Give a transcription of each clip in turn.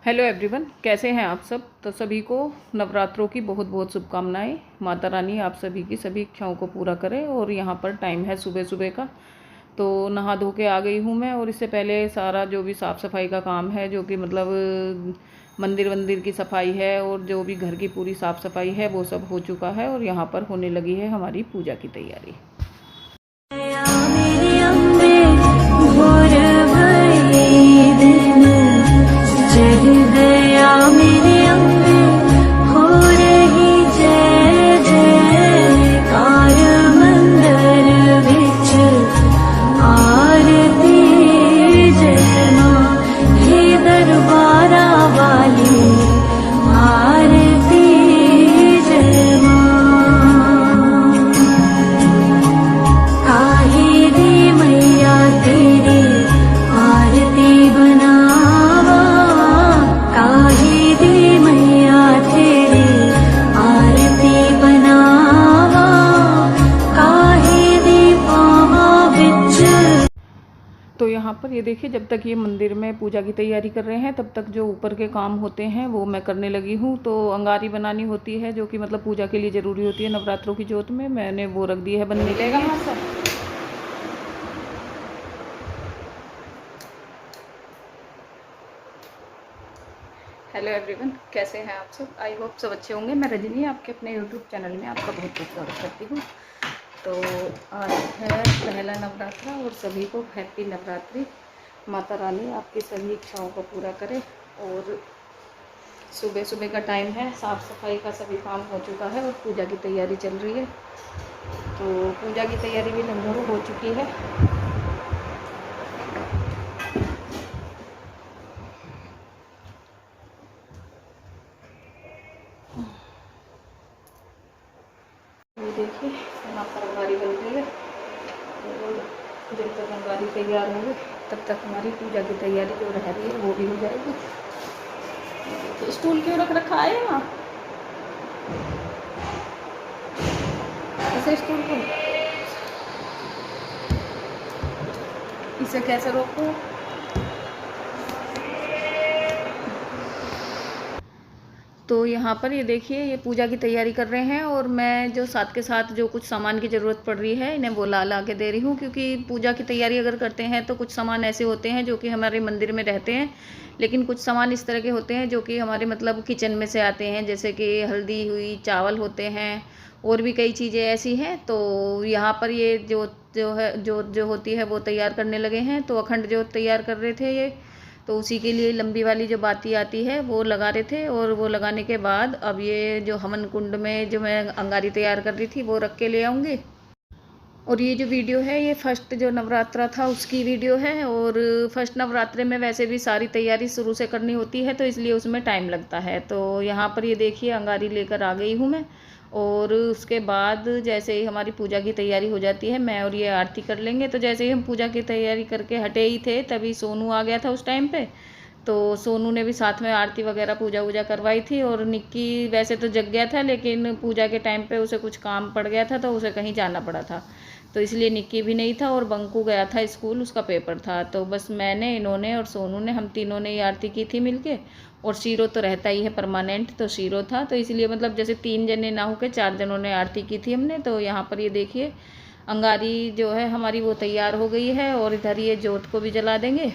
Hello everyone, कैसे हैं आप सब। तो सभी को नवरात्रों की बहुत बहुत शुभकामनाएं। माता रानी आप सभी की सभी इच्छाओं को पूरा करे। और यहाँ पर टाइम है सुबह सुबह का, तो नहा धो के आ गई हूँ मैं। और इससे पहले सारा जो भी साफ़ सफाई का काम है, जो कि मतलब मंदिर वंदिर की सफाई है और जो भी घर की पूरी साफ़ सफाई है, वो सब हो चुका है। और यहाँ पर होने लगी है हमारी पूजा की तैयारी। तो यहाँ पर ये देखिए, जब तक ये मंदिर में पूजा की तैयारी कर रहे हैं, तब तक जो ऊपर के काम होते हैं वो मैं करने लगी हूँ। तो अंगारी बनानी होती है, जो कि मतलब पूजा के लिए ज़रूरी होती है नवरात्रों की जोत में। मैंने वो रख दी है बनने के लिए। हेलो एवरीवन, कैसे हैं आप सब। आई होप सब अच्छे होंगे। मैं रजनी आपके अपने यूट्यूब चैनल में आपका बहुत बहुत स्वागत करती हूँ। तो आज है पहला नवरात्रा और सभी को हैप्पी नवरात्रि। माता रानी आपकी सभी इच्छाओं को पूरा करे। और सुबह सुबह का टाइम है, साफ़ सफाई का सभी काम हो चुका है और पूजा की तैयारी चल रही है। तो पूजा की तैयारी भी लगभग हो चुकी है। ये देखिए, यहाँ पर अंगारी बन रही है। और जब तक अंगारी तैयार होगी तब तक हमारी पूजा की तैयारी जो रह रही है वो भी हो जाएगी। तो स्टूल क्यों रख रखा है यहाँ, ऐसे स्टूल को इसे कैसे रोकूं। तो यहाँ पर ये देखिए, ये पूजा की तैयारी कर रहे हैं और मैं जो साथ के साथ जो कुछ सामान की ज़रूरत पड़ रही है इन्हें वो ला के दे रही हूँ। क्योंकि पूजा की तैयारी अगर करते हैं तो कुछ सामान ऐसे होते हैं जो कि हमारे मंदिर में रहते हैं, लेकिन कुछ सामान इस तरह के होते हैं जो कि हमारे मतलब किचन में से आते हैं, जैसे कि हल्दी हुई, चावल होते हैं और भी कई चीज़ें ऐसी हैं। तो यहाँ पर ये जो होती है वो तैयार करने लगे हैं। तो अखंड जोत तैयार कर रहे थे ये, तो उसी के लिए लंबी वाली जो बाती आती है वो लगा रहे थे। और वो लगाने के बाद अब ये जो हवन कुंड में जो मैं अंगारी तैयार कर रही थी वो रख के ले आऊँगी। और ये जो वीडियो है ये फर्स्ट जो नवरात्रा था उसकी वीडियो है। और फर्स्ट नवरात्रे में वैसे भी सारी तैयारी शुरू से करनी होती है, तो इसलिए उसमें टाइम लगता है। तो यहाँ पर ये देखिए, अंगारी लेकर आ गई हूँ मैं। और उसके बाद जैसे ही हमारी पूजा की तैयारी हो जाती है, मैं और ये आरती कर लेंगे। तो जैसे ही हम पूजा की तैयारी करके हटे ही थे, तभी सोनू आ गया था उस टाइम पे। तो सोनू ने भी साथ में आरती वगैरह पूजा वूजा करवाई थी। और निक्की वैसे तो जग गया था, लेकिन पूजा के टाइम पे उसे कुछ काम पड़ गया था, तो उसे कहीं जाना पड़ा था। तो इसलिए निक्की भी नहीं था। और बंकू गया था स्कूल, उसका पेपर था। तो बस मैंने, इन्होंने और सोनू ने, हम तीनों ने ये आरती की थी मिलके। और शीरो तो रहता ही है परमानेंट, तो शीरो था। तो इसलिए मतलब जैसे 3 जने ना होकर 4 जनों ने आरती की थी हमने। तो यहाँ पर ये देखिए, अंगारी जो है हमारी वो तैयार हो गई है। और इधर ये जोत को भी जला देंगे।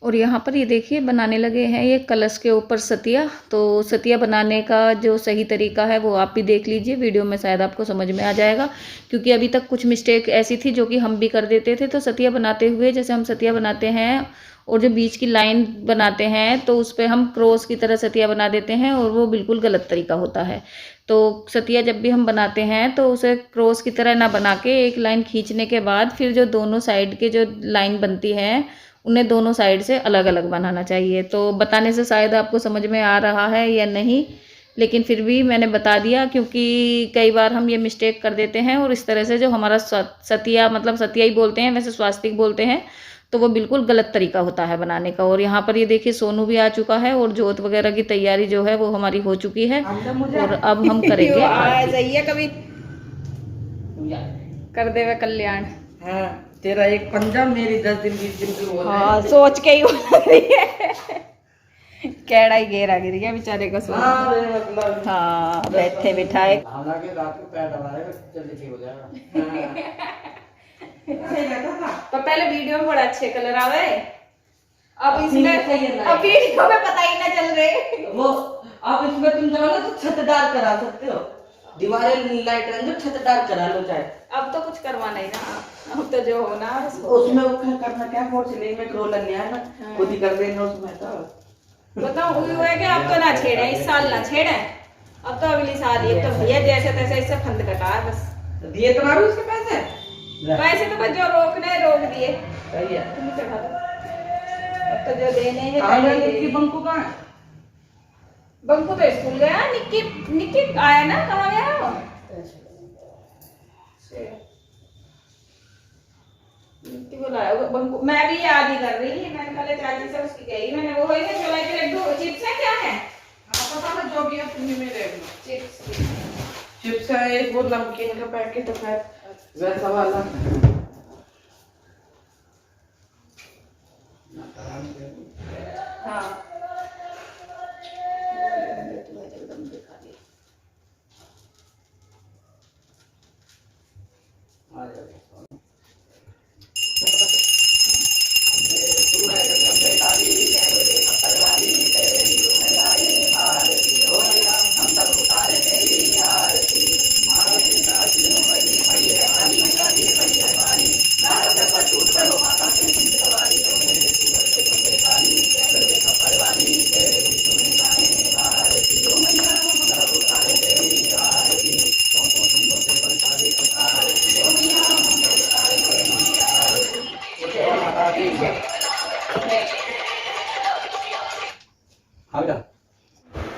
और यहाँ पर ये देखिए, बनाने लगे हैं ये कलश के ऊपर सतिया। तो सतिया बनाने का जो सही तरीका है वो आप भी देख लीजिए वीडियो में, शायद आपको समझ में आ जाएगा। क्योंकि अभी तक कुछ मिस्टेक ऐसी थी जो कि हम भी कर देते थे। तो सतिया बनाते हुए, जैसे हम सतिया बनाते हैं और जो बीच की लाइन बनाते हैं, तो उस पर हम क्रॉस की तरह सतिया बना देते हैं और वो बिल्कुल गलत तरीका होता है। तो सतिया जब भी हम बनाते हैं तो उसे क्रॉस की तरह ना बना के एक लाइन खींचने के बाद फिर जो दोनों साइड के जो लाइन बनती है उन्हें दोनों साइड से अलग अलग बनाना चाहिए। तो बताने से शायद आपको समझ में आ रहा है या नहीं, लेकिन फिर भी मैंने बता दिया क्योंकि कई बार हम ये मिस्टेक कर देते हैं और इस तरह से जो हमारा सतिया मतलब सतिया ही बोलते हैं, वैसे स्वास्तिक बोलते हैं, तो वो बिल्कुल गलत तरीका होता है बनाने का। और यहाँ पर ये देखिए सोनू भी आ चुका है और जोत वगैरह की तैयारी जो है वो हमारी हो चुकी है और अब हम करेंगे आरती। कभी कर दे वे कल्याण। हाँ, तेरा एक पंजा मेरी 10 दिन 20 दिन की हो हाँ, सोच के ही बोल रही है। कैड़ा ही घेरा गिर गया बेचारे का सोच। मतलब हाँ, बैठे बिठाए हालांकि रात को पैर दबाएगा जल्दी ठीक हो जाएगा। तो पहले वीडियो में बड़ा अच्छे कलर आवे, अब इसमें अब वीडियो में पता ही ना चल रहे। वो अब इसमें तुम चाहो ना तो छतदार करा सकते हो, दीवारें लाइट रंग छतदार करा लो चाहे। अब तो कुछ करवाना ही ना, अब तो जो होना उसमें करना क्या, पोर्सिलेन में रोलर लिया है ना, खुद ही कर देना उसमें। तो बताओ हुआ है कि अब तो ना छेड़े, इस साल ना छेड़े, अब तो अगली साल ये तो भैया जैसे तैसे इससे फंद कटा है बस। दिए तुम्हारे उसके पैसे पैसे तो बस जो रोकने रोक दिए। सही है। तुम चढ़ा दो, अब तो जो देने हैं निक्की बंकू कहाँ है? बंकू तो स्कूल गया। निक्की निक्की आया ना, कहाँ गया वो? निक्की को लाया बंकू। मैं भी याद ही कर रही है, मैंने कल चाची से उसकी गई, मैंने वो ही ना चलाई के लड्डू चिप्स है क्या है? हाँ पता ना जो भी है तुम्हें मेरे चिप्स चिप्स है, एक वो नमकीन का पैकेट है वैसा वाला। हाँ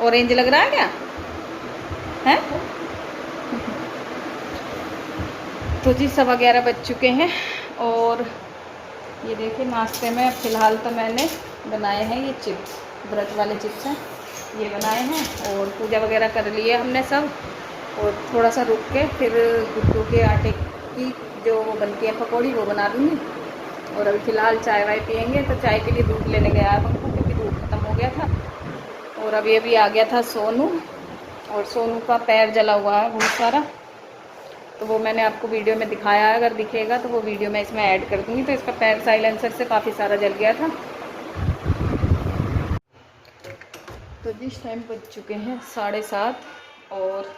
ऑरेंज लग रहा है क्या है? तो जी 11:15 बज चुके हैं और ये देखिए नाश्ते में फिलहाल तो मैंने बनाए हैं ये चिप्स, व्रत वाले चिप्स हैं ये बनाए हैं। और पूजा वगैरह कर लिए हमने सब, और थोड़ा सा रुक के फिर गुड्डू के आटे की जो वो बनती है पकौड़ी वो बना दूँगी। और अभी फ़िलहाल चाय वाय पियेंगे, तो चाय के लिए दूध लेने गया है बंकू क्योंकि दूध ख़त्म हो गया था। और अभी आ गया था सोनू, और सोनू का पैर जला हुआ है बहुत सारा, तो वो मैंने आपको वीडियो में दिखाया है, अगर दिखेगा तो वो वीडियो मैं इसमें ऐड कर दूँगी। तो इसका पैर साइलेंसर से काफ़ी सारा जल गया था। तो जिस टाइम बज चुके हैं 7:30 और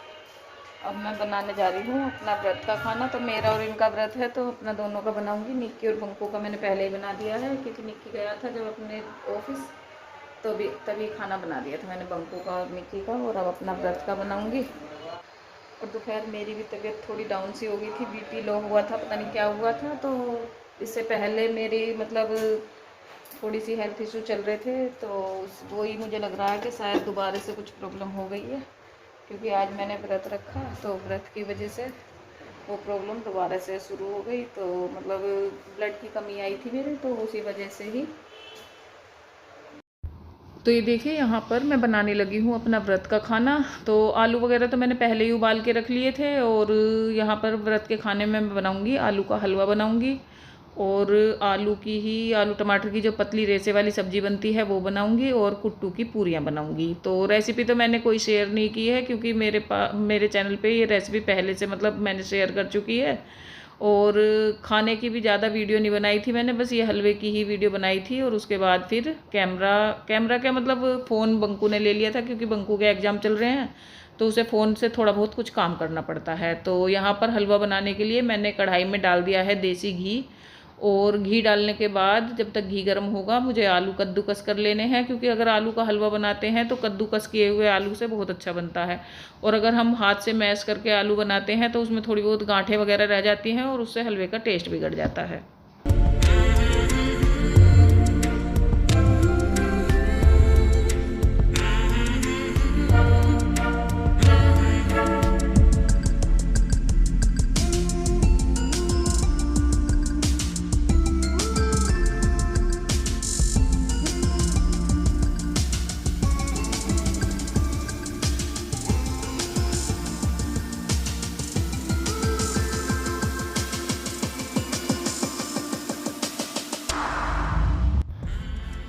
अब मैं बनाने जा रही हूँ अपना व्रत का खाना। तो मेरा और इनका व्रत है तो अपना दोनों का बनाऊँगी। निक्की और बंकू का मैंने पहले ही बना दिया है क्योंकि निक्की गया था जब अपने ऑफिस, तो तभी खाना बना दिया था मैंने बंकू का और निक्की का। और अब अपना व्रत का बनाऊंगी। और दोपहर मेरी भी तबीयत थोड़ी डाउन सी हो गई थी, बीपी लो हुआ था, पता नहीं क्या हुआ था। तो इससे पहले मेरी मतलब थोड़ी सी हेल्थ इशू चल रहे थे, तो वही मुझे लग रहा है कि शायद दोबारा से कुछ प्रॉब्लम हो गई है, क्योंकि आज मैंने व्रत रखा तो व्रत की वजह से वो प्रॉब्लम दोबारा से शुरू हो गई। तो मतलब ब्लड की कमी आई थी मेरे, तो उसी वजह से ही। तो ये देखिए यहाँ पर मैं बनाने लगी हूँ अपना व्रत का खाना। तो आलू वगैरह तो मैंने पहले ही उबाल के रख लिए थे, और यहाँ पर व्रत के खाने में मैं बनाऊँगी आलू का हलवा बनाऊँगी, और आलू टमाटर की जो पतली रेसे वाली सब्ज़ी बनती है वो बनाऊँगी, और कुट्टू की पूरियाँ बनाऊँगी। तो रेसिपी तो मैंने कोई शेयर नहीं की है क्योंकि मेरे चैनल पे ये रेसिपी पहले से मतलब मैंने शेयर कर चुकी है, और खाने की भी ज़्यादा वीडियो नहीं बनाई थी मैंने, बस ये हलवे की ही वीडियो बनाई थी। और उसके बाद फिर कैमरा क्या मतलब फ़ोन बंकू ने ले लिया था क्योंकि बंकू के एग्ज़ाम चल रहे हैं, तो उसे फ़ोन से थोड़ा बहुत कुछ काम करना पड़ता है। तो यहाँ पर हलवा बनाने के लिए मैंने कढ़ाई में डाल दिया है देसी घी, और घी डालने के बाद जब तक घी गर्म होगा मुझे आलू कद्दूकस कर लेने हैं, क्योंकि अगर आलू का हलवा बनाते हैं तो कद्दूकस किए हुए आलू से बहुत अच्छा बनता है। और अगर हम हाथ से मैश करके आलू बनाते हैं तो उसमें थोड़ी बहुत गांठें वगैरह रह जाती हैं और उससे हलवे का टेस्ट बिगड़ जाता है।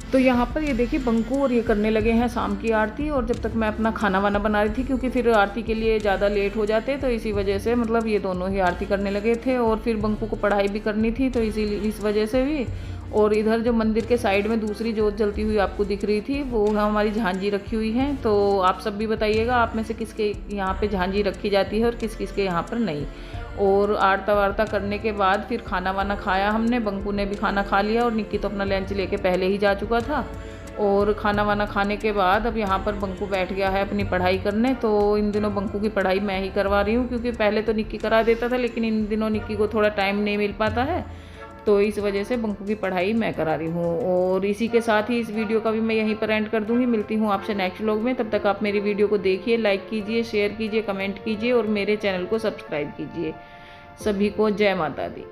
तो यहाँ पर ये देखिए बंकू और ये करने लगे हैं शाम की आरती, और जब तक मैं अपना खाना वाना बना रही थी, क्योंकि फिर आरती के लिए ज़्यादा लेट हो जाते तो इसी वजह से मतलब ये दोनों ही आरती करने लगे थे। और फिर बंकू को पढ़ाई भी करनी थी तो इस वजह से भी। और इधर जो मंदिर के साइड में दूसरी जोत जलती हुई आपको दिख रही थी वो हमारी झांझी रखी हुई है। तो आप सब भी बताइएगा आप में से किसके यहाँ पे झांझी रखी जाती है और किस किस के यहाँ पर नहीं। और आरता वारता करने के बाद फिर खाना वाना खाया हमने, बंकू ने भी खाना खा लिया और निक्की तो अपना लंच लेके पहले ही जा चुका था। और खाना वाना खाने के बाद अब यहाँ पर बंकू बैठ गया है अपनी पढ़ाई करने। तो इन दिनों बंकू की पढ़ाई मैं ही करवा रही हूँ, क्योंकि पहले तो निक्की करा देता था लेकिन इन दिनों निक्की को थोड़ा टाइम नहीं मिल पाता है, तो इस वजह से बंकू की पढ़ाई मैं करा रही हूँ। और इसी के साथ ही इस वीडियो का भी मैं यहीं पर एंड कर दूँगी। मिलती हूँ आपसे नेक्स्ट व्लॉग में, तब तक आप मेरी वीडियो को देखिए, लाइक कीजिए, शेयर कीजिए, कमेंट कीजिए और मेरे चैनल को सब्सक्राइब कीजिए। सभी को जय माता दी।